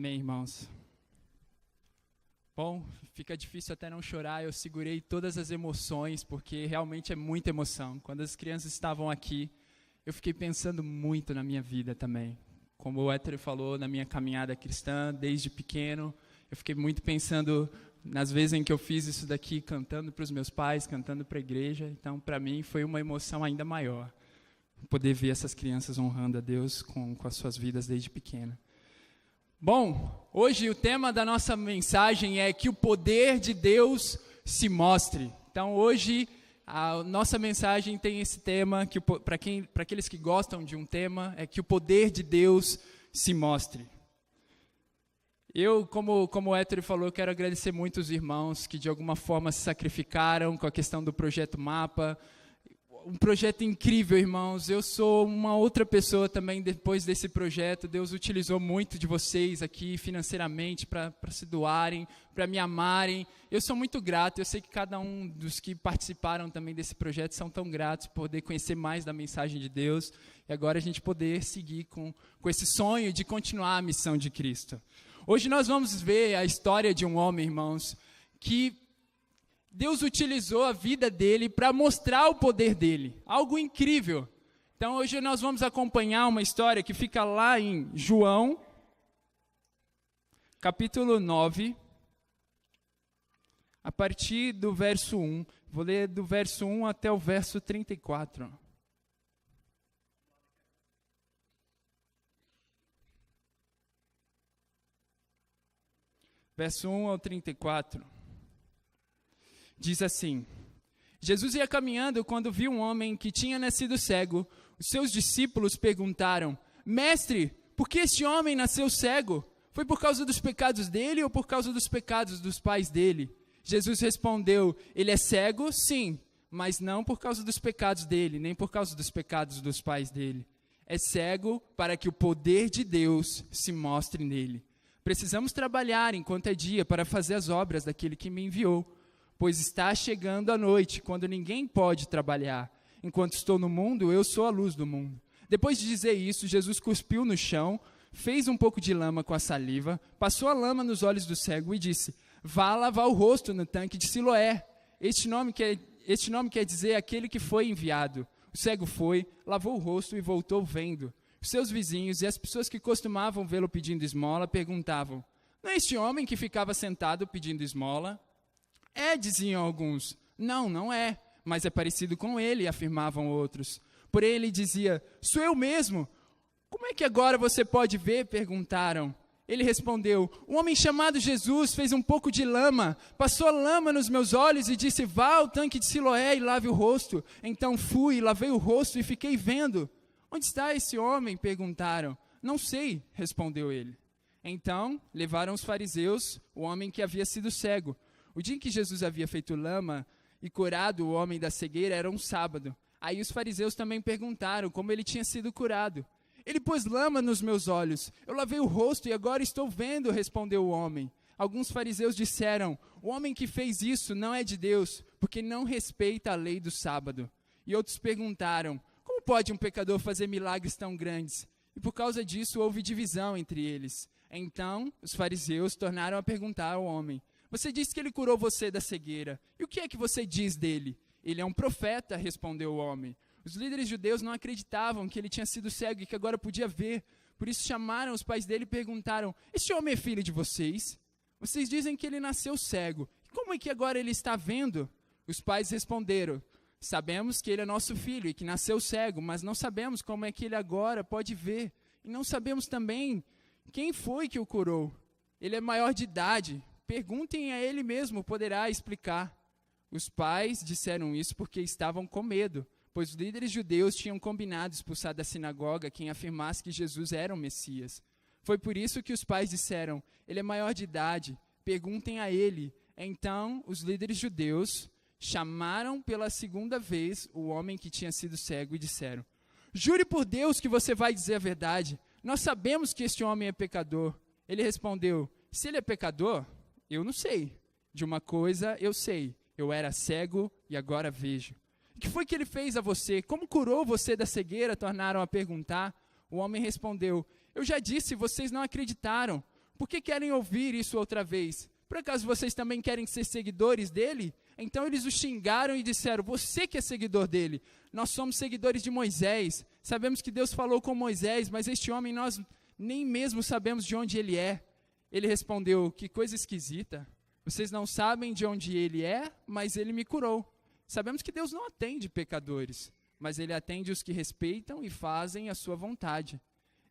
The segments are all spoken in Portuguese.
Amém, irmãos. Bom, fica difícil até não chorar, eu segurei todas as emoções, porque realmente é muita emoção. Quando as crianças estavam aqui, eu fiquei pensando muito na minha vida também. Como o Hétero falou, na minha caminhada cristã, desde pequeno, eu fiquei muito pensando nas vezes em que eu fiz isso daqui, cantando para os meus pais, cantando para a igreja. Então, para mim, foi uma emoção ainda maior, poder ver essas crianças honrando a Deus com as suas vidas desde pequena. Bom, hoje o tema da nossa mensagem é que o poder de Deus se mostre. Então, hoje, a nossa mensagem tem esse tema, que para aqueles que gostam de um tema, é que o poder de Deus se mostre. Eu, como o Hétero falou, quero agradecer muito os irmãos que de alguma forma se sacrificaram com a questão do Projeto Mapa. Um projeto incrível, irmãos. Eu sou uma outra pessoa também depois desse projeto. Deus utilizou muito de vocês aqui financeiramente para se doarem, para me amarem. Eu sou muito grato. Eu sei que cada um dos que participaram também desse projeto são tão gratos por poder conhecer mais da mensagem de Deus e agora a gente poder seguir com esse sonho de continuar a missão de Cristo. Hoje nós vamos ver a história de um homem, irmãos, que Deus utilizou a vida dele para mostrar o poder dele. Algo incrível. Então, hoje nós vamos acompanhar uma história que fica lá em João, capítulo 9, a partir do verso 1. Vou ler do verso 1 até o verso 34. Verso 1 ao 34. Diz assim: Jesus ia caminhando quando viu um homem que tinha nascido cego. Os seus discípulos perguntaram: Mestre, por que este homem nasceu cego? Foi por causa dos pecados dele ou por causa dos pecados dos pais dele? Jesus respondeu: Ele é cego, sim, mas não por causa dos pecados dele, nem por causa dos pecados dos pais dele. É cego para que o poder de Deus se mostre nele. Precisamos trabalhar enquanto é dia para fazer as obras daquele que me enviou. Pois está chegando a noite, quando ninguém pode trabalhar. Enquanto estou no mundo, eu sou a luz do mundo. Depois de dizer isso, Jesus cuspiu no chão, fez um pouco de lama com a saliva, passou a lama nos olhos do cego e disse: Vá lavar o rosto no tanque de Siloé. Este nome quer dizer aquele que foi enviado. O cego foi, lavou o rosto e voltou vendo. Os seus vizinhos e as pessoas que costumavam vê-lo pedindo esmola perguntavam: Não é este homem que ficava sentado pedindo esmola? É, diziam alguns. Não, não é, mas é parecido com ele, afirmavam outros. Porém ele dizia: Sou eu mesmo. Como é que agora você pode ver? Perguntaram. Ele respondeu: Um homem chamado Jesus fez um pouco de lama, passou a lama nos meus olhos e disse: Vá ao tanque de Siloé e lave o rosto. Então fui, lavei o rosto e fiquei vendo. Onde está esse homem? Perguntaram. Não sei, respondeu ele. Então levaram os fariseus o homem que havia sido cego. O dia em que Jesus havia feito lama e curado o homem da cegueira era um sábado. Aí os fariseus também perguntaram como ele tinha sido curado. Ele pôs lama nos meus olhos. Eu lavei o rosto e agora estou vendo, respondeu o homem. Alguns fariseus disseram: O homem que fez isso não é de Deus, porque não respeita a lei do sábado. E outros perguntaram: Como pode um pecador fazer milagres tão grandes? E por causa disso houve divisão entre eles. Então os fariseus tornaram a perguntar ao homem: Você disse que ele curou você da cegueira. E o que é que você diz dele? Ele é um profeta, respondeu o homem. Os líderes judeus não acreditavam que ele tinha sido cego e que agora podia ver. Por isso chamaram os pais dele e perguntaram: Este homem é filho de vocês? Vocês dizem que ele nasceu cego. E como é que agora ele está vendo? Os pais responderam: Sabemos que ele é nosso filho e que nasceu cego, mas não sabemos como é que ele agora pode ver. E não sabemos também quem foi que o curou. Ele é maior de idade. Perguntem a ele mesmo, poderá explicar. Os pais disseram isso porque estavam com medo, pois os líderes judeus tinham combinado expulsar da sinagoga quem afirmasse que Jesus era o Messias. Foi por isso que os pais disseram: Ele é maior de idade, perguntem a ele. Então, os líderes judeus chamaram pela segunda vez o homem que tinha sido cego e disseram: Jure por Deus que você vai dizer a verdade. Nós sabemos que este homem é pecador. Ele respondeu: Se ele é pecador, eu não sei. De uma coisa eu sei, eu era cego e agora vejo. O que foi que ele fez a você? Como curou você da cegueira? Tornaram a perguntar. O homem respondeu: Eu já disse, vocês não acreditaram. Por que querem ouvir isso outra vez? Por acaso vocês também querem ser seguidores dele? Então eles o xingaram e disseram, você que é seguidor dele, nós somos seguidores de Moisés, sabemos que Deus falou com Moisés, mas este homem nós nem mesmo sabemos de onde ele é. Ele respondeu, que coisa esquisita, vocês não sabem de onde ele é, mas ele me curou. Sabemos que Deus não atende pecadores, mas ele atende os que respeitam e fazem a sua vontade.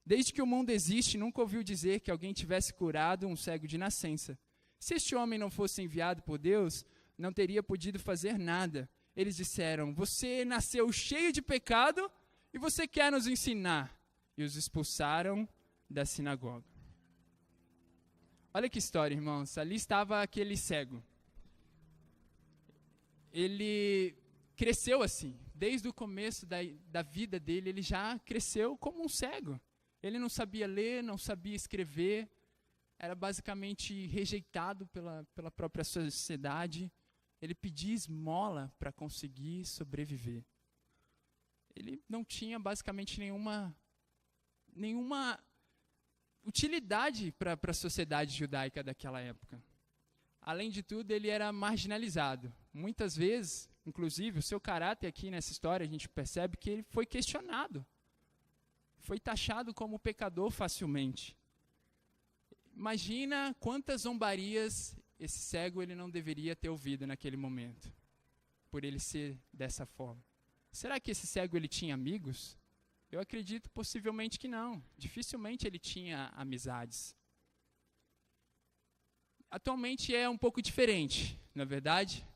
Desde que o mundo existe, nunca ouviu dizer que alguém tivesse curado um cego de nascença. Se este homem não fosse enviado por Deus, não teria podido fazer nada. Eles disseram, você nasceu cheio de pecado e você quer nos ensinar. E os expulsaram da sinagoga. Olha que história, irmãos. Ali estava aquele cego. Ele cresceu assim. Desde o começo da vida dele, ele já cresceu como um cego. Ele não sabia ler, não sabia escrever. Era basicamente rejeitado pela própria sociedade. Ele pedia esmola para conseguir sobreviver. Ele não tinha basicamente nenhuma utilidade para a sociedade judaica daquela época. Além de tudo, ele era marginalizado. Muitas vezes, inclusive, o seu caráter aqui nessa história, a gente percebe que ele foi questionado. Foi taxado como pecador facilmente. Imagina quantas zombarias esse cego ele não deveria ter ouvido naquele momento, por ele ser dessa forma. Será que esse cego ele tinha amigos? Eu acredito possivelmente que não. Dificilmente ele tinha amizades. Atualmente é um pouco diferente, na verdade.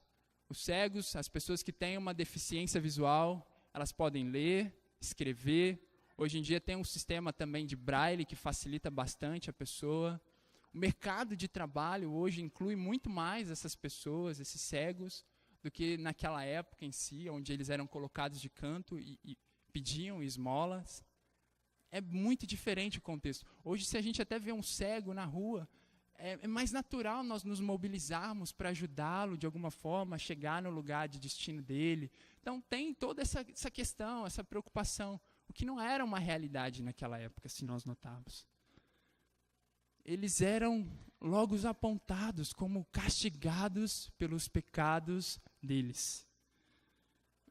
Os cegos, as pessoas que têm uma deficiência visual, elas podem ler, escrever. Hoje em dia tem um sistema também de braille que facilita bastante a pessoa. O mercado de trabalho hoje inclui muito mais essas pessoas, esses cegos, do que naquela época em si, onde eles eram colocados de canto e pediam esmolas. É muito diferente o contexto. Hoje, se a gente até vê um cego na rua, é mais natural nós nos mobilizarmos para ajudá-lo de alguma forma a chegar no lugar de destino dele. Então tem toda essa questão, essa preocupação, o que não era uma realidade naquela época, se nós notarmos. Eles eram logo apontados como castigados pelos pecados deles.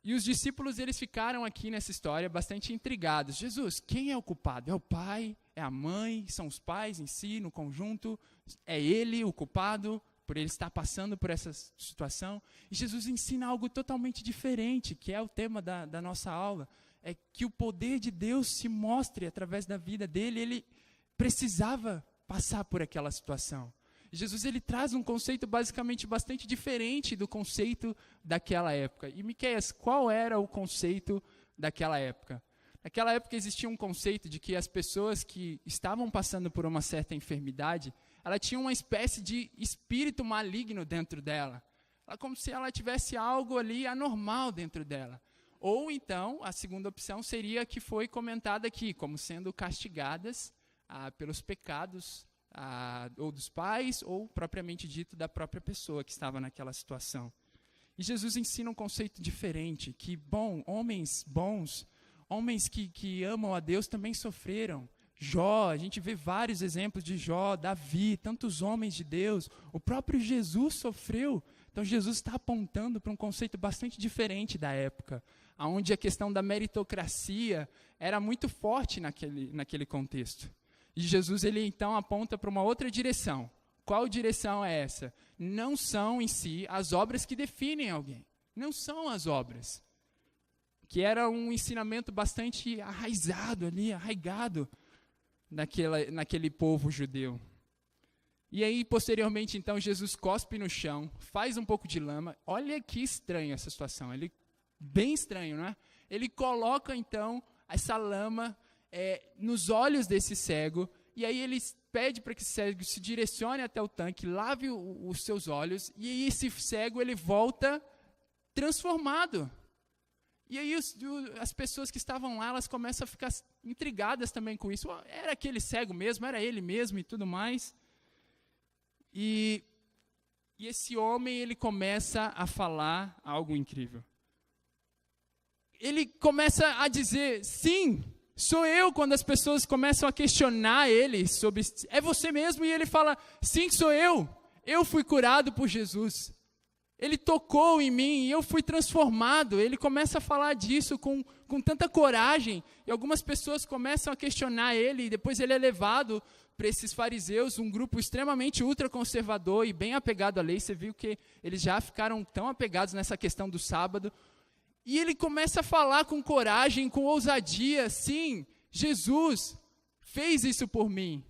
E os discípulos, eles ficaram aqui nessa história bastante intrigados. Jesus, quem é o culpado? É o pai? É a mãe? São os pais em si, no conjunto? É ele o culpado por ele estar passando por essa situação? E Jesus ensina algo totalmente diferente, que é o tema da nossa aula. É que o poder de Deus se mostre através da vida dele. Ele precisava passar por aquela situação. Jesus ele traz um conceito basicamente bastante diferente do conceito daquela época. E Miqueias, qual era o conceito daquela época? Naquela época existia um conceito de que as pessoas que estavam passando por uma certa enfermidade, ela tinha uma espécie de espírito maligno dentro dela. Como se ela tivesse algo ali anormal dentro dela. Ou então, a segunda opção seria a que foi comentada aqui, como sendo castigadas pelos pecados ou dos pais, ou propriamente dito da própria pessoa que estava naquela situação. E Jesus ensina um conceito diferente, que homens bons, homens que amam a Deus também sofreram. Jó, a gente vê vários exemplos de Jó, Davi, tantos homens de Deus. O próprio Jesus sofreu. Então Jesus está apontando para um conceito bastante diferente da época, onde a questão da meritocracia era muito forte naquele contexto. E Jesus, ele então aponta para uma outra direção. Qual direção é essa? Não são em si as obras que definem alguém. Não são as obras. Que era um ensinamento bastante arraigado naquele povo judeu. E aí, posteriormente, então, Jesus cospe no chão, faz um pouco de lama. Olha que estranho essa situação. Bem estranho, não é? Ele coloca, então, essa lama nos olhos desse cego, e aí ele pede para que esse cego se direcione até o tanque, lave os seus olhos, e aí esse cego ele volta transformado. E aí as pessoas que estavam lá, elas começam a ficar intrigadas também com isso. Era aquele cego mesmo? Era ele mesmo e tudo mais? E esse homem, ele começa a falar algo incrível. Ele começa a dizer, sim, Sou eu, quando as pessoas começam a questionar ele sobre, é você mesmo? E ele fala, sim, sou eu. Eu fui curado por Jesus. Ele tocou em mim e eu fui transformado. Ele começa a falar disso com tanta coragem. E algumas pessoas começam a questionar ele. E depois ele é levado para esses fariseus, um grupo extremamente ultraconservador e bem apegado à lei. Você viu que eles já ficaram tão apegados nessa questão do sábado. E ele começa a falar com coragem, com ousadia. Sim, Jesus fez isso por mim.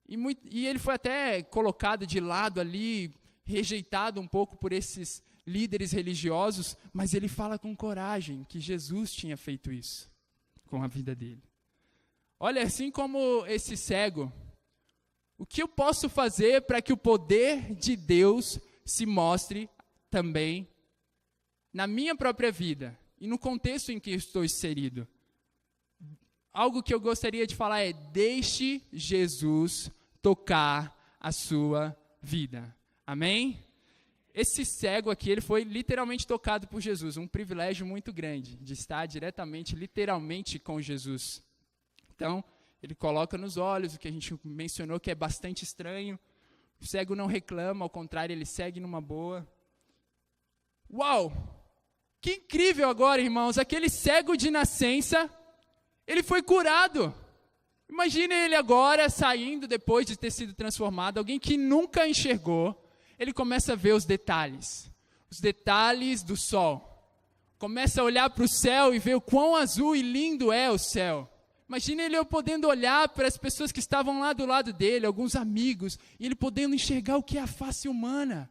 E ele foi até colocado de lado ali, rejeitado um pouco por esses líderes religiosos, mas ele fala com coragem que Jesus tinha feito isso com a vida dele. Olha, assim como esse cego, o que eu posso fazer para que o poder de Deus se mostre também na minha própria vida e no contexto em que estou inserido? Algo que eu gostaria de falar é: deixe Jesus tocar a sua vida. Amém? Esse cego aqui, ele foi literalmente tocado por Jesus, um privilégio muito grande, de estar diretamente, literalmente com Jesus. Então, ele coloca nos olhos, o que a gente mencionou que é bastante estranho. O cego não reclama, ao contrário, ele segue numa boa. Uau! Que incrível agora, irmãos, aquele cego de nascença, ele foi curado. Imagine ele agora saindo depois de ter sido transformado, alguém que nunca enxergou. Ele começa a ver os detalhes do sol. Começa a olhar para o céu e ver o quão azul e lindo é o céu. Imagina ele podendo olhar para as pessoas que estavam lá do lado dele, alguns amigos, e ele podendo enxergar o que é a face humana.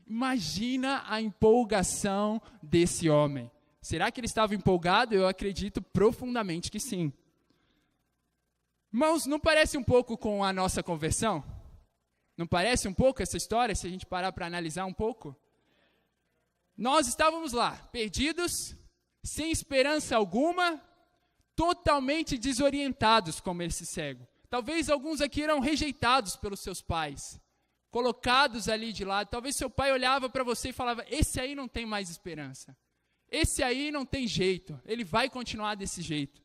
Imagina a empolgação desse homem. Será que ele estava empolgado? Eu acredito profundamente que sim. Irmãos, não parece um pouco com a nossa conversão? Não parece um pouco essa história, se a gente parar para analisar um pouco? Nós estávamos lá, perdidos, sem esperança alguma, totalmente desorientados como esse cego. Talvez alguns aqui eram rejeitados pelos seus pais, colocados ali de lado. Talvez seu pai olhava para você e falava: esse aí não tem mais esperança. Esse aí não tem jeito, ele vai continuar desse jeito.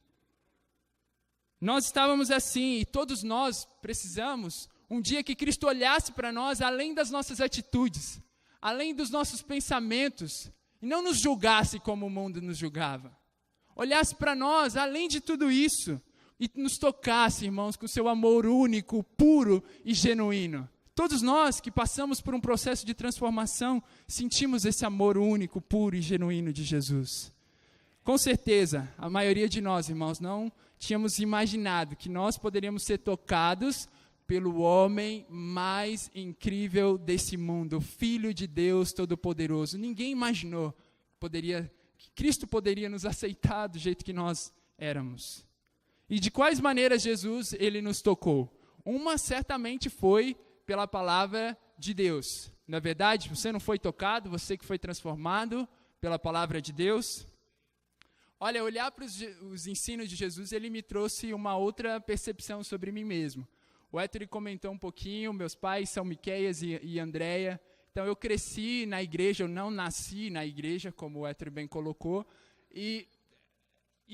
Nós estávamos assim, e todos nós precisamos um dia que Cristo olhasse para nós além das nossas atitudes, além dos nossos pensamentos, e não nos julgasse como o mundo nos julgava. Olhasse para nós além de tudo isso e nos tocasse, irmãos, com seu amor único, puro e genuíno. Todos nós que passamos por um processo de transformação, sentimos esse amor único, puro e genuíno de Jesus. Com certeza, a maioria de nós, irmãos, não tínhamos imaginado que nós poderíamos ser tocados pelo homem mais incrível desse mundo, o Filho de Deus Todo-Poderoso. Ninguém imaginou que Cristo poderia nos aceitar do jeito que nós éramos. E de quais maneiras Jesus ele nos tocou? Uma certamente foi pela palavra de Deus. Não é verdade? Você não foi tocado, você que foi transformado pela palavra de Deus. Olha, olhar para os ensinos de Jesus, ele me trouxe uma outra percepção sobre mim mesmo. O Héctor comentou um pouquinho, meus pais são Miqueias e Andréia. Então eu cresci na igreja, eu não nasci na igreja, como o Héctor bem colocou. E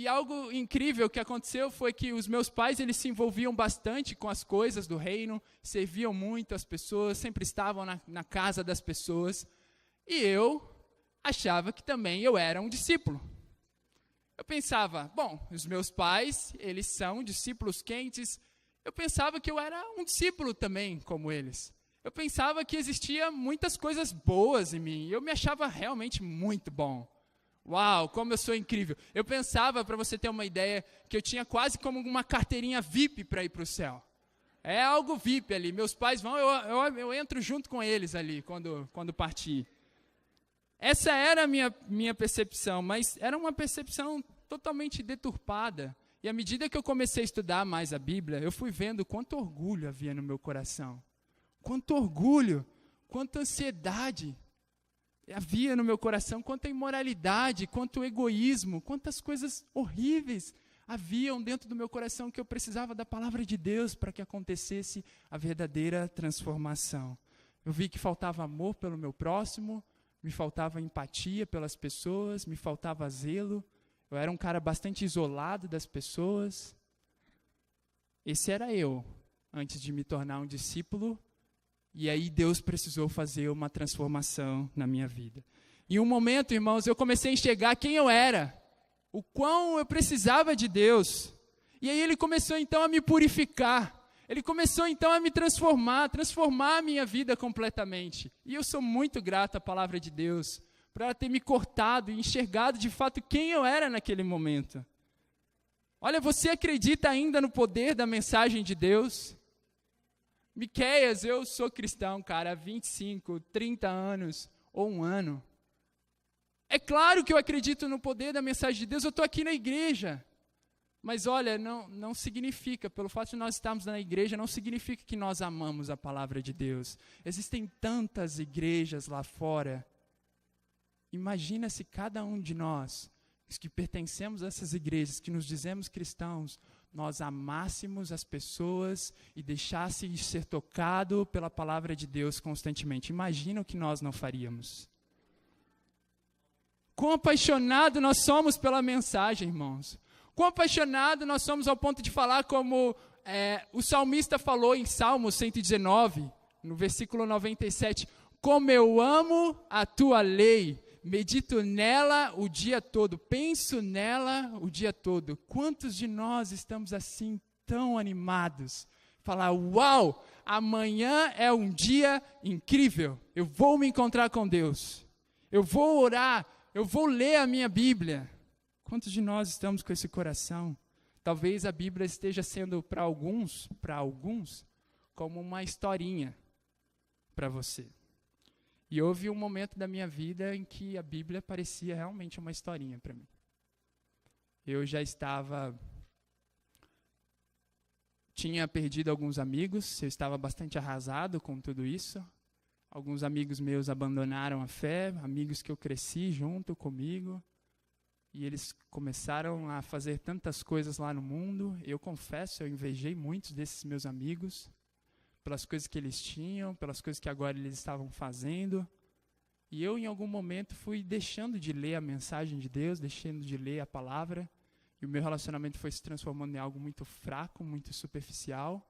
algo incrível que aconteceu foi que os meus pais, eles se envolviam bastante com as coisas do reino, serviam muito as pessoas, sempre estavam na casa das pessoas. E eu achava que também eu era um discípulo. Eu pensava, bom, os meus pais, eles são discípulos quentes. Eu pensava que eu era um discípulo também, como eles. Eu pensava que existia muitas coisas boas em mim. Eu me achava realmente muito bom. Uau, como eu sou incrível. Eu pensava, para você ter uma ideia, que eu tinha quase como uma carteirinha VIP para ir para o céu. É algo VIP ali. Meus pais vão, eu entro junto com eles ali, quando partir. Essa era a minha percepção, mas era uma percepção totalmente deturpada. E à medida que eu comecei a estudar mais a Bíblia, eu fui vendo quanto orgulho havia no meu coração. Quanto orgulho, quanta ansiedade havia no meu coração, quanta imoralidade, quanto egoísmo, quantas coisas horríveis haviam dentro do meu coração que eu precisava da palavra de Deus para que acontecesse a verdadeira transformação. Eu vi que faltava amor pelo meu próximo, me faltava empatia pelas pessoas, me faltava zelo. Eu era um cara bastante isolado das pessoas. Esse era eu, antes de me tornar um discípulo, e aí Deus precisou fazer uma transformação na minha vida. Em um momento, irmãos, eu comecei a enxergar quem eu era, o quão eu precisava de Deus. E aí Ele começou então a me purificar. Ele começou então a me transformar a minha vida completamente. E eu sou muito grato à palavra de Deus, por ela ter me cortado e enxergado de fato quem eu era naquele momento. Olha, você acredita ainda no poder da mensagem de Deus? Miqueias, eu sou cristão, cara, há 25, 30 anos ou um ano. É claro que eu acredito no poder da mensagem de Deus, eu estou aqui na igreja. Mas olha, não significa, pelo fato de nós estarmos na igreja, não significa que nós amamos a palavra de Deus. Existem tantas igrejas lá fora. Imagina se cada um de nós, os que pertencemos a essas igrejas, que nos dizemos cristãos, nós amássemos as pessoas e deixasse de ser tocado pela palavra de Deus constantemente. Imagina o que nós não faríamos. Quão apaixonado nós somos pela mensagem, irmãos. Quão apaixonado nós somos ao ponto de falar como o salmista falou em Salmo 119, no versículo 97, como eu amo a tua lei, medito nela o dia todo, penso nela o dia todo. Quantos de nós estamos assim tão animados? Falar, uau, amanhã é um dia incrível, eu vou me encontrar com Deus, eu vou orar, eu vou ler a minha Bíblia. Quantos de nós estamos com esse coração? Talvez a Bíblia esteja sendo para alguns, como uma historinha para você. E houve um momento da minha vida em que a Bíblia parecia realmente uma historinha para mim. Eu já tinha perdido alguns amigos, eu estava bastante arrasado com tudo isso. Alguns amigos meus abandonaram a fé, amigos que eu cresci junto comigo. E eles começaram a fazer tantas coisas lá no mundo. Eu confesso, eu invejei muitos desses meus amigos, pelas coisas que eles tinham, pelas coisas que agora eles estavam fazendo. E eu, em algum momento, fui deixando de ler a mensagem de Deus, deixando de ler a palavra. E o meu relacionamento foi se transformando em algo muito fraco, muito superficial.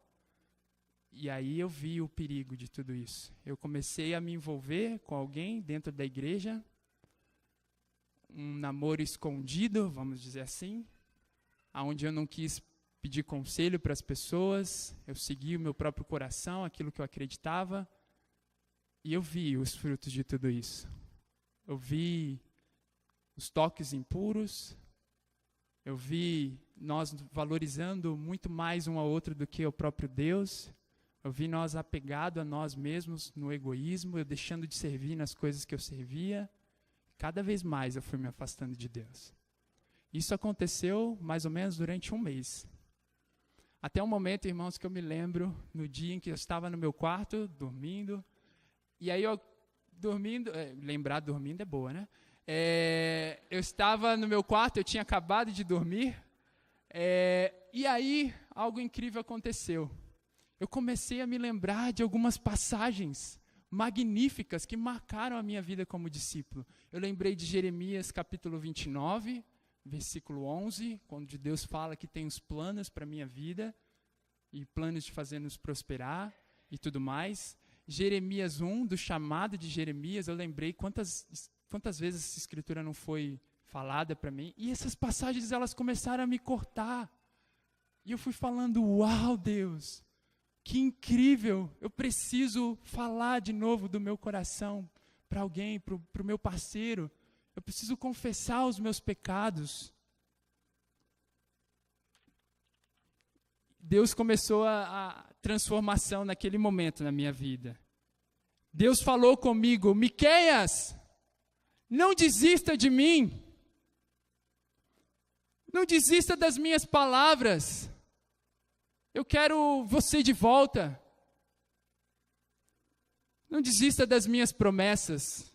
E aí eu vi o perigo de tudo isso. Eu comecei a me envolver com alguém dentro da igreja, um namoro escondido, vamos dizer assim, onde eu não quis pedir conselho para as pessoas, eu segui o meu próprio coração, aquilo que eu acreditava, e eu vi os frutos de tudo isso. Eu vi os toques impuros, eu vi nós valorizando muito mais um ao outro do que o próprio Deus, eu vi nós apegados a nós mesmos no egoísmo, eu deixando de servir nas coisas que eu servia. Cada vez mais eu fui me afastando de Deus. Isso aconteceu mais ou menos durante um mês. Até um momento, irmãos, que eu me lembro, no dia em que eu estava no meu quarto, dormindo, e aí eu dormindo, lembrar dormindo é boa, né? Eu estava no meu quarto, eu tinha acabado de dormir, e aí algo incrível aconteceu. Eu comecei a me lembrar de algumas passagens magníficas que marcaram a minha vida como discípulo. Eu lembrei de Jeremias capítulo 29, versículo 11, quando Deus fala que tem os planos para a minha vida, e planos de fazer-nos prosperar e tudo mais. Jeremias 1, do chamado de Jeremias, eu lembrei quantas vezes essa escritura não foi falada para mim, e essas passagens elas começaram a me cortar. E eu fui falando, uau, Deus, que incrível, eu preciso falar de novo do meu coração para alguém, para o meu parceiro. Eu preciso confessar os meus pecados. Deus começou a transformação naquele momento na minha vida. Deus falou comigo, Miqueias, não desista de mim. Não desista das minhas palavras. Eu quero você de volta. Não desista das minhas promessas.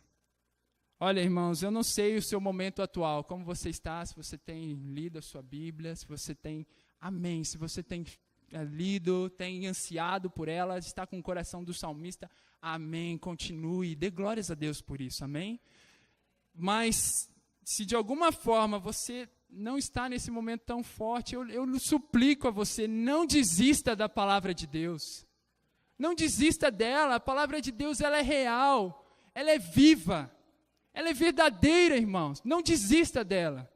Olha, irmãos, eu não sei o seu momento atual, como você está, se você tem lido a sua Bíblia, se você tem, amém, se você tem lido, tem ansiado por ela, está com o coração do salmista, amém, continue, dê glórias a Deus por isso, amém? Mas, se de alguma forma você não está nesse momento tão forte, eu suplico a você, não desista da palavra de Deus. Não desista dela, a palavra de Deus ela é real, ela é viva, ela é verdadeira, irmãos. Não desista dela.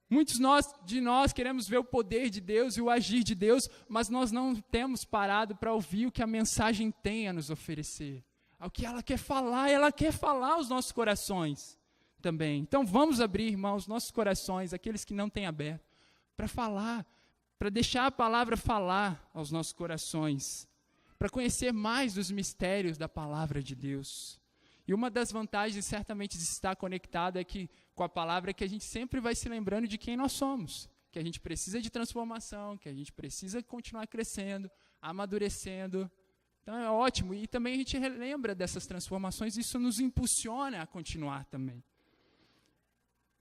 Muitos de nós queremos ver o poder de Deus e o agir de Deus, mas nós não temos parado para ouvir o que a mensagem tem a nos oferecer. O que ela quer falar aos nossos corações também. Então vamos abrir, irmãos, nossos corações, aqueles que não têm aberto, para falar, para deixar a palavra falar aos nossos corações, para conhecer mais dos mistérios da palavra de Deus. E uma das vantagens, certamente, de estar conectado com a palavra é que a gente sempre vai se lembrando de quem nós somos, que a gente precisa de transformação, que a gente precisa continuar crescendo, amadurecendo. Então é ótimo. E também a gente relembra dessas transformações, isso nos impulsiona a continuar também.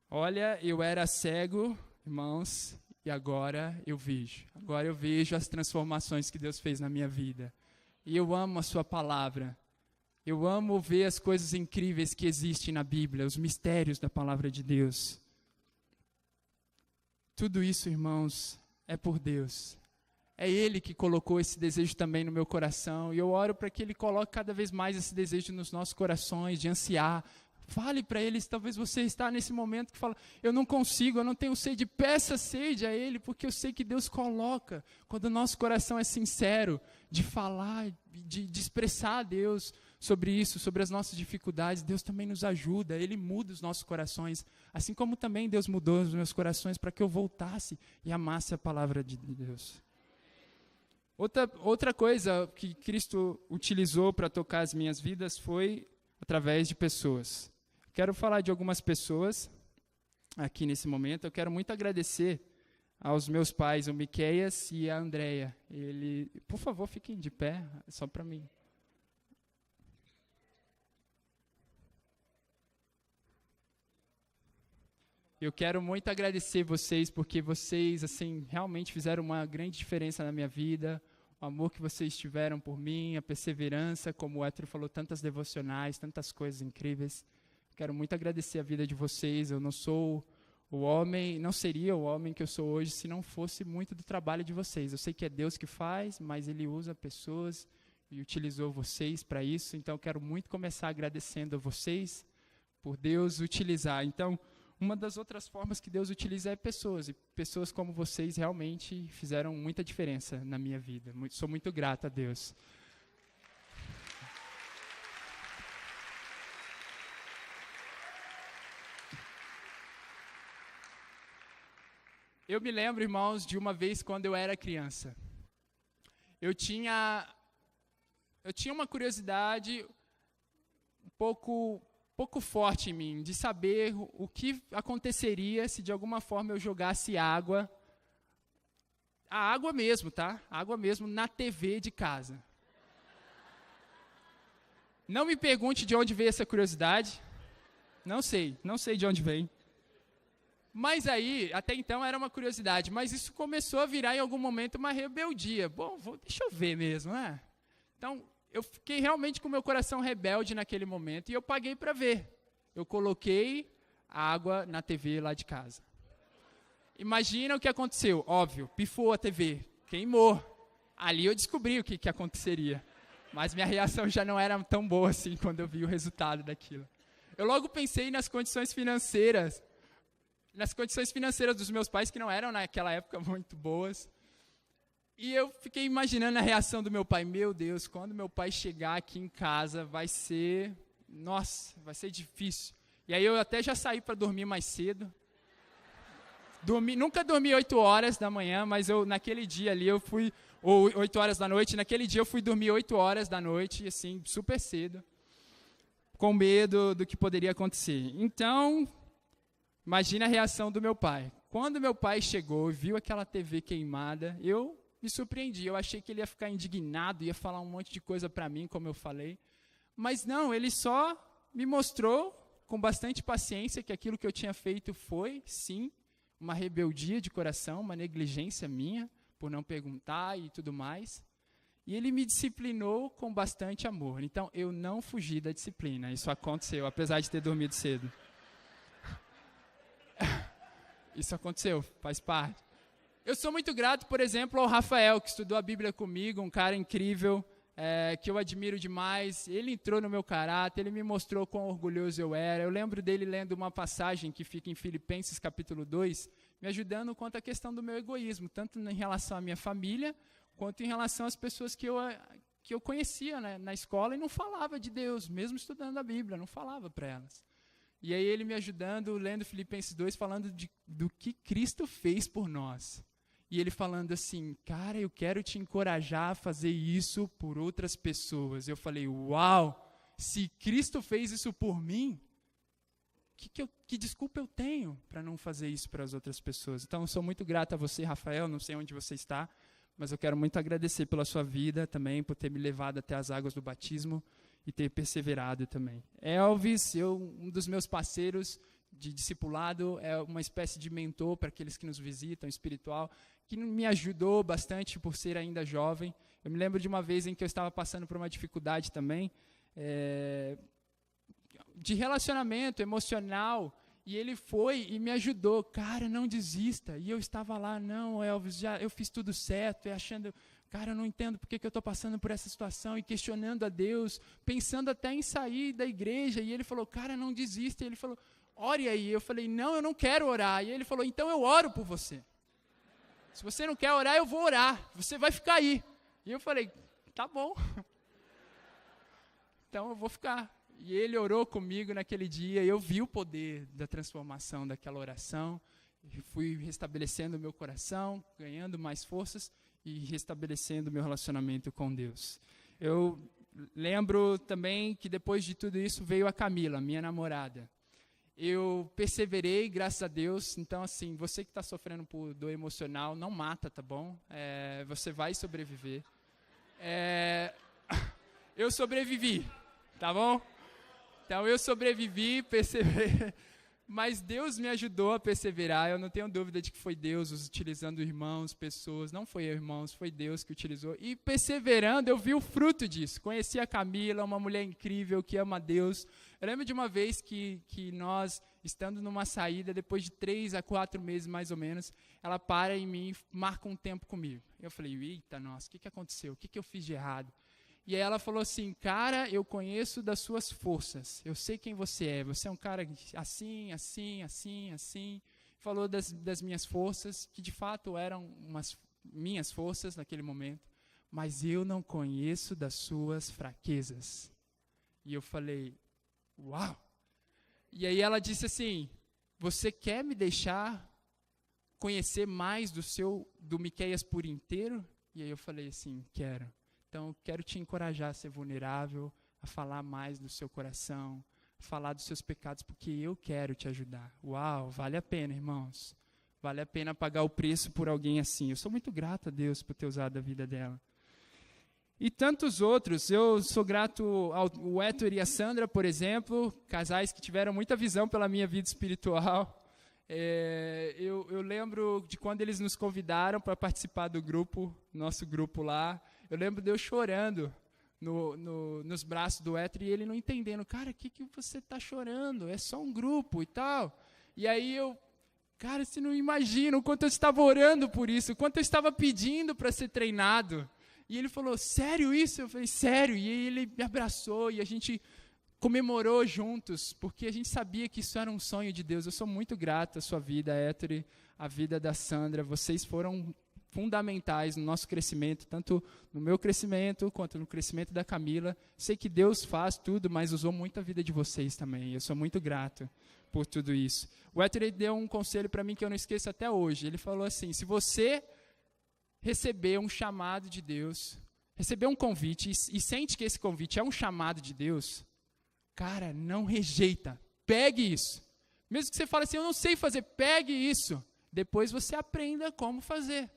Olha, eu era cego, irmãos, e agora eu vejo. Agora eu vejo as transformações que Deus fez na minha vida. E eu amo a sua palavra. Eu amo ver as coisas incríveis que existem na Bíblia, os mistérios da palavra de Deus. Tudo isso, irmãos, é por Deus. É Ele que colocou esse desejo também no meu coração. E eu oro para que Ele coloque cada vez mais esse desejo nos nossos corações, de ansiar. Fale para eles, talvez você está nesse momento que fala, eu não consigo, eu não tenho sede, peça sede a Ele, porque eu sei que Deus coloca, quando o nosso coração é sincero, de falar, de expressar a Deus sobre isso, sobre as nossas dificuldades, Deus também nos ajuda, Ele muda os nossos corações, assim como também Deus mudou os meus corações para que eu voltasse e amasse a palavra de Deus. Outra coisa que Cristo utilizou para tocar as minhas vidas foi através de pessoas. Quero falar de algumas pessoas aqui nesse momento. Eu quero muito agradecer aos meus pais, o Miqueias e a Andréia. Por favor, fiquem de pé, só para mim. Eu quero muito agradecer vocês, porque vocês, assim, realmente fizeram uma grande diferença na minha vida. O amor que vocês tiveram por mim, a perseverança, como o Hétero falou, tantas devocionais, tantas coisas incríveis. Quero muito agradecer a vida de vocês. Eu não sou o homem, não seria o homem que eu sou hoje se não fosse muito do trabalho de vocês. Eu sei que é Deus que faz, mas Ele usa pessoas e utilizou vocês para isso. Então, eu quero muito começar agradecendo a vocês por Deus utilizar. Então, uma das outras formas que Deus utiliza é pessoas. E pessoas como vocês realmente fizeram muita diferença na minha vida. Sou muito grato a Deus. Eu me lembro, irmãos, de uma vez quando eu era criança. Eu tinha uma curiosidade um pouco forte em mim, de saber o que aconteceria se de alguma forma eu jogasse água, a água mesmo, tá? Água mesmo na TV de casa. Não me pergunte de onde veio essa curiosidade. Não sei de onde vem. Mas aí, até então era uma curiosidade, mas isso começou a virar em algum momento uma rebeldia. Bom, deixa eu ver mesmo, né? Então, eu fiquei realmente com o meu coração rebelde naquele momento e eu paguei para ver. Eu coloquei água na TV lá de casa. Imagina o que aconteceu. Óbvio, pifou a TV, queimou. Ali eu descobri o que aconteceria. Mas minha reação já não era tão boa assim quando eu vi o resultado daquilo. Eu logo pensei nas condições financeiras dos meus pais, que não eram naquela época muito boas. E eu fiquei imaginando a reação do meu pai. Meu Deus, quando meu pai chegar aqui em casa, vai ser difícil. E aí eu até já saí para dormir mais cedo. Nunca dormi 8 horas da manhã, mas naquele dia ali eu fui, ou 8 horas da noite, naquele dia eu fui dormir 8 horas da noite, assim, super cedo, com medo do que poderia acontecer. Então, imagina a reação do meu pai. Quando meu pai chegou e viu aquela TV queimada, eu me surpreendi. Eu achei que ele ia ficar indignado, ia falar um monte de coisa para mim, como eu falei. Mas não, ele só me mostrou, com bastante paciência, que aquilo que eu tinha feito foi, sim, uma rebeldia de coração, uma negligência minha, por não perguntar e tudo mais. E ele me disciplinou com bastante amor. Então, eu não fugi da disciplina. Isso aconteceu, apesar de ter dormido cedo. Isso aconteceu, faz parte. Eu sou muito grato, por exemplo, ao Rafael, que estudou a Bíblia comigo, um cara incrível, que eu admiro demais. Ele entrou no meu caráter, ele me mostrou quão orgulhoso eu era. Eu lembro dele lendo uma passagem que fica em Filipenses capítulo 2, me ajudando quanto à questão do meu egoísmo, tanto em relação à minha família, quanto em relação às pessoas que eu conhecia, né, na escola e não falava de Deus, mesmo estudando a Bíblia, não falava para elas. E aí ele me ajudando, lendo Filipenses 2, falando do que Cristo fez por nós. E ele falando assim, cara, eu quero te encorajar a fazer isso por outras pessoas. Eu falei, uau, se Cristo fez isso por mim, que desculpa eu tenho para não fazer isso para as outras pessoas? Então, eu sou muito grato a você, Rafael, não sei onde você está, mas eu quero muito agradecer pela sua vida também, por ter me levado até as águas do batismo e ter perseverado também. Elvis, um dos meus parceiros de discipulado, é uma espécie de mentor para aqueles que nos visitam, espiritual, que me ajudou bastante por ser ainda jovem. Eu me lembro de uma vez em que eu estava passando por uma dificuldade também, de relacionamento emocional, e ele foi e me ajudou. Cara, não desista. E eu estava lá, não, Elvis, eu fiz tudo certo, e achando, cara, eu não entendo por que eu estou passando por essa situação, e questionando a Deus, pensando até em sair da igreja. E ele falou, cara, não desista. E ele falou, ore aí. Eu falei, não, eu não quero orar. E ele falou, então eu oro por você. Se você não quer orar, eu vou orar. Você vai ficar aí. E eu falei, tá bom. Então eu vou ficar. E ele orou comigo naquele dia, e eu vi o poder da transformação daquela oração, e fui restabelecendo o meu coração, ganhando mais forças e restabelecendo o meu relacionamento com Deus. Eu lembro também que depois de tudo isso veio a Camila, minha namorada. Eu perseverei, graças a Deus. Então, assim, você que está sofrendo por dor emocional, não mata, tá bom? Você vai sobreviver. Eu sobrevivi, tá bom? Então, eu sobrevivi, perseverei, mas Deus me ajudou a perseverar. Eu não tenho dúvida de que foi Deus utilizando irmãos, pessoas. Não foi irmãos, foi Deus que utilizou. E perseverando, eu vi o fruto disso. Conheci a Camila, uma mulher incrível que ama a Deus. Eu lembro de uma vez que nós, estando numa saída, depois de 3 a 4 meses mais ou menos, ela para em mim e marca um tempo comigo. Eu falei, eita, nossa, o que aconteceu? O que eu fiz de errado? E aí ela falou assim, cara, eu conheço das suas forças, eu sei quem você é um cara assim, assim, assim, assim. Falou das minhas forças, que de fato eram minhas forças naquele momento, mas eu não conheço das suas fraquezas. E eu falei, uau! E aí ela disse assim, você quer me deixar conhecer mais do Miqueias por inteiro? E aí eu falei assim, quero. Então, quero te encorajar a ser vulnerável, a falar mais do seu coração, a falar dos seus pecados, porque eu quero te ajudar. Uau, vale a pena, irmãos. Vale a pena pagar o preço por alguém assim. Eu sou muito grato a Deus por ter usado a vida dela. E tantos outros. Eu sou grato ao Héctor e a Sandra, por exemplo, casais que tiveram muita visão pela minha vida espiritual. Eu lembro de quando eles nos convidaram para participar do grupo, nosso grupo lá. Eu lembro de eu chorando nos braços do Héctor e ele não entendendo. Cara, o que você está chorando? É só um grupo e tal. E aí cara, você não imagina o quanto eu estava orando por isso, o quanto eu estava pedindo para ser treinado. E ele falou, sério isso? Eu falei, sério. E aí ele me abraçou e a gente comemorou juntos, porque a gente sabia que isso era um sonho de Deus. Eu sou muito grato à sua vida, Héctor, à vida da Sandra. Vocês foram fundamentais no nosso crescimento, tanto no meu crescimento quanto no crescimento da Camila. Sei que Deus faz tudo, mas usou muito a vida de vocês também. Eu sou muito grato por tudo isso. O Héctor deu um conselho para mim que eu não esqueço até hoje. Ele falou assim, se você receber um chamado de Deus, receber um convite e sente que esse convite é um chamado de Deus, cara, não rejeita. Pegue isso. Mesmo que você fale assim, eu não sei fazer, pegue isso. Depois você aprenda como fazer.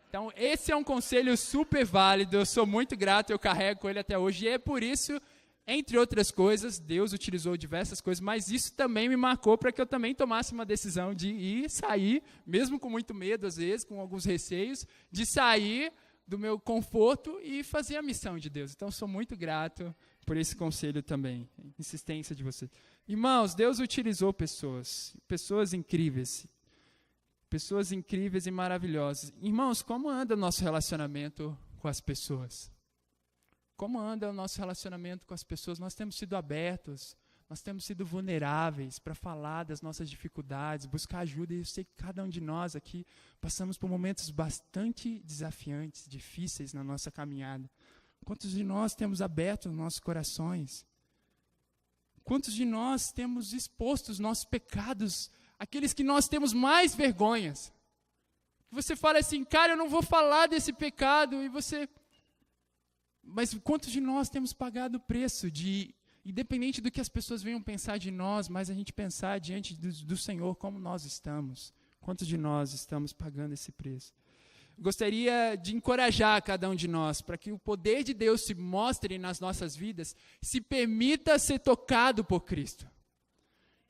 Então, esse é um conselho super válido, eu sou muito grato, eu carrego ele até hoje, e é por isso, entre outras coisas, Deus utilizou diversas coisas, mas isso também me marcou para que eu também tomasse uma decisão de ir, sair, mesmo com muito medo às vezes, com alguns receios, de sair do meu conforto e fazer a missão de Deus. Então, sou muito grato por esse conselho também, insistência de vocês. Irmãos, Deus utilizou pessoas incríveis. Pessoas incríveis e maravilhosas. Irmãos, como anda o nosso relacionamento com as pessoas? Como anda o nosso relacionamento com as pessoas? Nós temos sido abertos, nós temos sido vulneráveis para falar das nossas dificuldades, buscar ajuda. E eu sei que cada um de nós aqui passamos por momentos bastante desafiantes, difíceis na nossa caminhada. Quantos de nós temos aberto os nossos corações? Quantos de nós temos exposto os nossos pecados, aqueles que nós temos mais vergonhas? Você fala assim, cara, eu não vou falar desse pecado, e você... Mas quantos de nós temos pagado o preço de, independente do que as pessoas venham pensar de nós, mas a gente pensar diante do Senhor como nós estamos? Quantos de nós estamos pagando esse preço? Gostaria de encorajar cada um de nós para que o poder de Deus se mostre nas nossas vidas, se permita ser tocado por Cristo.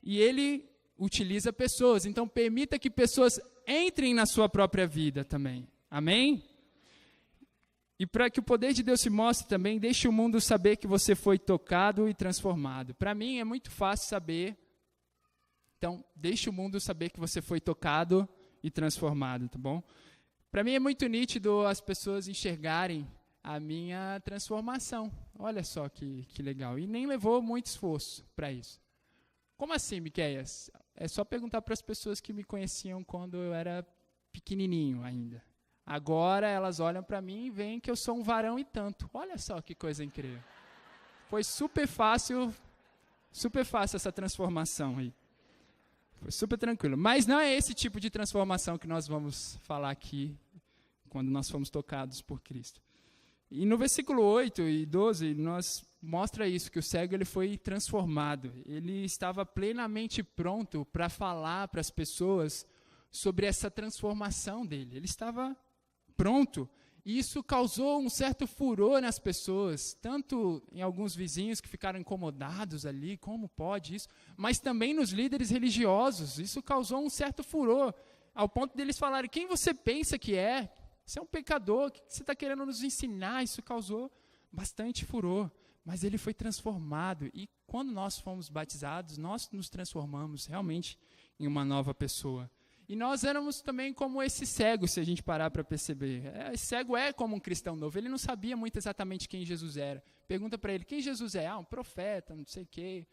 E Ele utiliza pessoas, então permita que pessoas entrem na sua própria vida também. Amém? E para que o poder de Deus se mostre também, deixe o mundo saber que você foi tocado e transformado. Para mim é muito fácil saber. Então, deixe o mundo saber que você foi tocado e transformado, tá bom? Para mim é muito nítido as pessoas enxergarem a minha transformação. Olha só que legal. E nem levou muito esforço para isso. Como assim, Miqueias? É só perguntar para as pessoas que me conheciam quando eu era pequenininho ainda. Agora elas olham para mim e veem que eu sou um varão e tanto. Olha só que coisa incrível. Foi super fácil essa transformação aí. Foi super tranquilo. Mas não é esse tipo de transformação que nós vamos falar aqui, quando nós fomos tocados por Cristo. E no versículo 8 e 12, mostra isso, que o cego ele foi transformado. Ele estava plenamente pronto para falar para as pessoas sobre essa transformação dele. Ele estava pronto. E isso causou um certo furor nas pessoas, tanto em alguns vizinhos que ficaram incomodados ali, como pode isso, mas também nos líderes religiosos. Isso causou um certo furor, ao ponto deles falarem, quem você pensa que é? Você é um pecador, o que você está querendo nos ensinar? Isso causou bastante furor, mas ele foi transformado. E quando nós fomos batizados, nós nos transformamos realmente em uma nova pessoa. E nós éramos também como esse cego, se a gente parar para perceber. Esse cego é como um cristão novo. Ele não sabia muito exatamente quem Jesus era. Pergunta para ele, quem Jesus é? Um profeta, não sei o quê.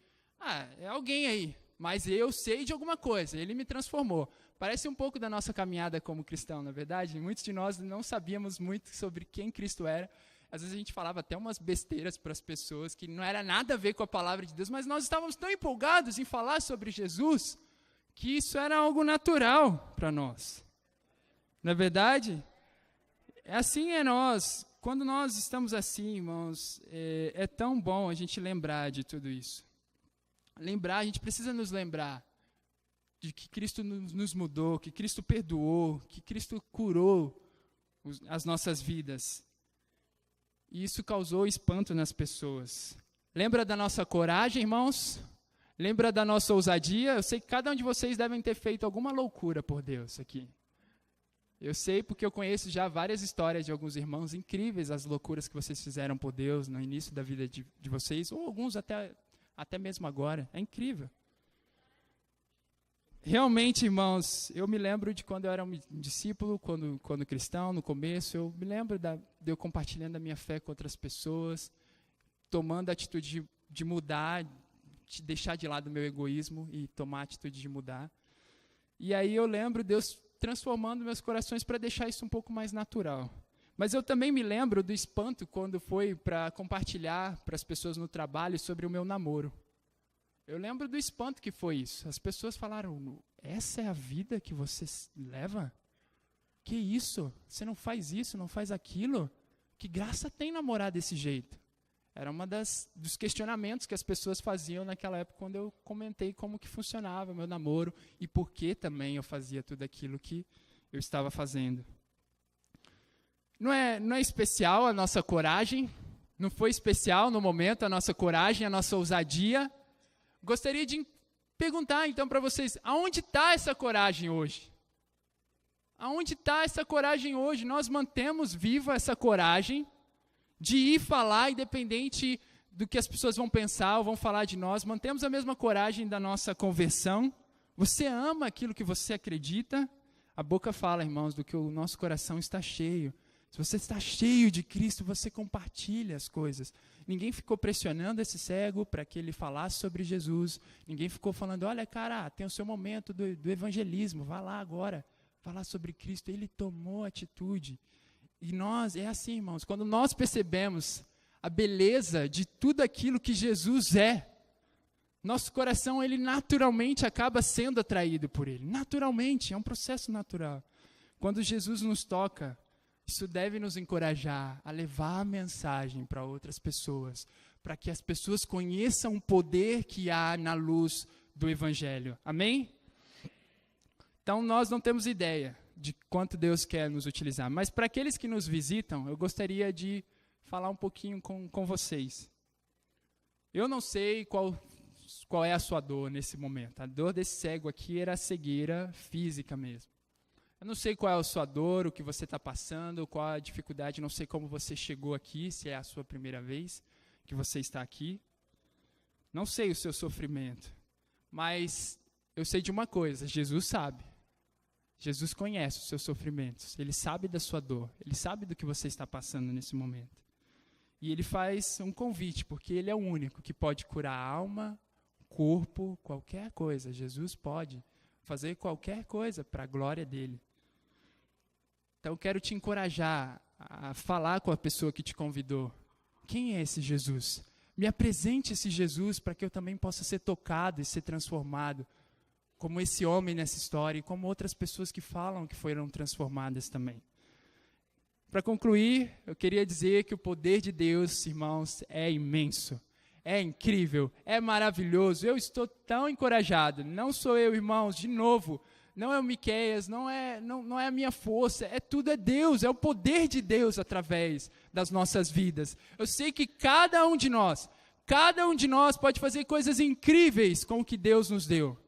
É alguém aí. Mas eu sei de alguma coisa. Ele me transformou. Parece um pouco da nossa caminhada como cristão, na verdade. Muitos de nós não sabíamos muito sobre quem Cristo era. Às vezes a gente falava até umas besteiras para as pessoas que não era nada a ver com a palavra de Deus, mas nós estávamos tão empolgados em falar sobre Jesus que isso era algo natural para nós. Não é verdade? Assim é nós. Quando nós estamos assim, irmãos, é tão bom a gente lembrar de tudo isso. A gente precisa nos lembrar de que Cristo nos mudou, que Cristo perdoou, que Cristo curou as nossas vidas. E isso causou espanto nas pessoas. Lembra da nossa coragem, irmãos? Lembra da nossa ousadia? Eu sei que cada um de vocês devem ter feito alguma loucura por Deus aqui. Eu sei porque eu conheço já várias histórias de alguns irmãos incríveis, as loucuras que vocês fizeram por Deus no início da vida de vocês, ou alguns até mesmo agora. É incrível. Realmente, irmãos, eu me lembro de quando eu era um discípulo, quando cristão, no começo, eu me lembro de eu compartilhando a minha fé com outras pessoas, tomando a atitude de mudar, de deixar de lado o meu egoísmo e tomar a atitude de mudar. E aí eu lembro Deus transformando meus corações para deixar isso um pouco mais natural. Mas eu também me lembro do espanto quando foi para compartilhar para as pessoas no trabalho sobre o meu namoro. Eu lembro do espanto que foi isso. As pessoas falaram, essa é a vida que você leva? Que isso? Você não faz isso, não faz aquilo? Que graça tem namorar desse jeito? Era dos questionamentos que as pessoas faziam naquela época quando eu comentei como que funcionava o meu namoro e por que também eu fazia tudo aquilo que eu estava fazendo. Não é especial a nossa coragem? Não foi especial no momento a nossa coragem, a nossa ousadia? Gostaria de perguntar então para vocês, aonde está essa coragem hoje? Aonde está essa coragem hoje? Nós mantemos viva essa coragem de ir falar, independente do que as pessoas vão pensar ou vão falar de nós, mantemos a mesma coragem da nossa conversão. Você ama aquilo que você acredita, A boca fala, irmãos, do que o nosso coração está cheio. Se você está cheio de Cristo, você compartilha as coisas. Ninguém ficou pressionando esse cego para que ele falasse sobre Jesus. Ninguém ficou falando, olha, cara, tem o seu momento do evangelismo, vá lá agora, falar sobre Cristo. Ele tomou atitude. E nós, é assim, irmãos, quando nós percebemos a beleza de tudo aquilo que Jesus é, nosso coração, ele naturalmente acaba sendo atraído por ele. Naturalmente, é um processo natural. Quando Jesus nos toca, isso deve nos encorajar a levar a mensagem para outras pessoas, para que as pessoas conheçam o poder que há na luz do Evangelho. Amém? Então, nós não temos ideia de quanto Deus quer nos utilizar, mas para aqueles que nos visitam, eu gostaria de falar um pouquinho com vocês. Eu não sei qual é a sua dor nesse momento. A dor desse cego aqui era a cegueira física mesmo. Eu não sei qual é a sua dor, o que você está passando, qual a dificuldade, não sei como você chegou aqui, se é a sua primeira vez que você está aqui. Não sei o seu sofrimento, mas eu sei de uma coisa, Jesus sabe. Jesus conhece os seus sofrimentos, Ele sabe da sua dor, Ele sabe do que você está passando nesse momento. E Ele faz um convite, porque Ele é o único que pode curar a alma, corpo, qualquer coisa. Jesus pode fazer qualquer coisa para a glória dEle. Então, eu quero te encorajar a falar com a pessoa que te convidou. Quem é esse Jesus? Me apresente esse Jesus para que eu também possa ser tocado e ser transformado, como esse homem nessa história e como outras pessoas que falam que foram transformadas também. Para concluir, eu queria dizer que o poder de Deus, irmãos, é imenso. É incrível, é maravilhoso. Eu estou tão encorajado. Não sou eu, irmãos, de novo. Não é o Miqueias, não é a minha força, tudo é Deus, é o poder de Deus através das nossas vidas. Eu sei que cada um de nós pode fazer coisas incríveis com o que Deus nos deu.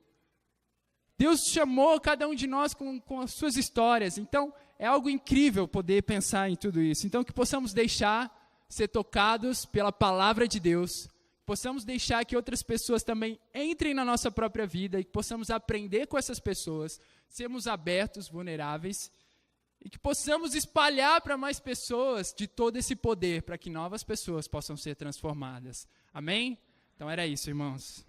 Deus chamou cada um de nós com as suas histórias, então é algo incrível poder pensar em tudo isso. Então que possamos deixar ser tocados pela palavra de Deus, possamos deixar que outras pessoas também entrem na nossa própria vida e que possamos aprender com essas pessoas, sermos abertos, vulneráveis e que possamos espalhar para mais pessoas de todo esse poder para que novas pessoas possam ser transformadas. Amém? Então era isso, irmãos.